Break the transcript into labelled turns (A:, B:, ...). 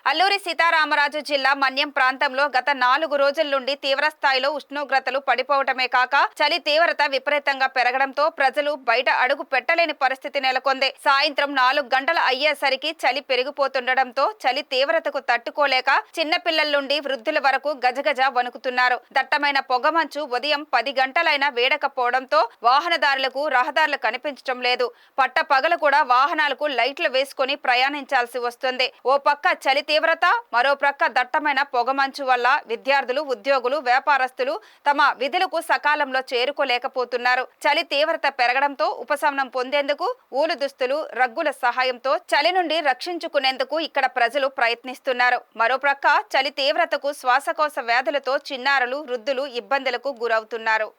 A: అల్లూరి సీతారామరాజు జిల్లా మన్యం ప్రాంతంలో గత 4 రోజుల నుండి తీవ్రస్థాయిలో ఉష్ణోగ్రతలు పడిపోవటమే కాక చలి తీవ్రత విపరీతంగా పెరగడంతో ప్రజలు బయట అడుగు పెట్టలేని పరిస్థితి నెలకొంది. సాయంత్రం 4 గంటలు అయ్యేసరికి చలి పెరిగిపోతుండటంతో చలి తీవ్రతకు తట్టుకోలేక చిన్నపిల్లల నుండి వృద్ధుల వరకు గజగజ వణుకుతున్నారు. దట్టమైన పొగమంచు ఉదయం 10 గంటలైనా వేడకపోవడంతో వాహనదారులకు రహదారులు కనిపించడం లేదు. పట్టపగలు కూడా వాహనాలకు లైట్లు వేసుకుని ప్రయాణించాల్సి వస్తుంది. ఓ పక్క చలి తీవ్రత, మరో ప్రక్క దట్టమైన పొగమంచు వల్ల విద్యార్థులు, ఉద్యోగులు, వ్యాపారస్తులు తమ విధులకు సకాలంలో చేరుకోలేకపోతున్నారు. చలి తీవ్రత పెరగడంతో ఉపశమనం పొందేందుకు ఊలు దుస్తులు, రగ్గుల సహాయంతో చలి నుండి రక్షించుకునేందుకు ఇక్కడ ప్రజలు ప్రయత్నిస్తున్నారు. మరో ప్రక్క చలి తీవ్రతకు శ్వాసకోశ వ్యాధులతో చిన్నారులు, వృద్ధులు ఇబ్బందులకు గురవుతున్నారు.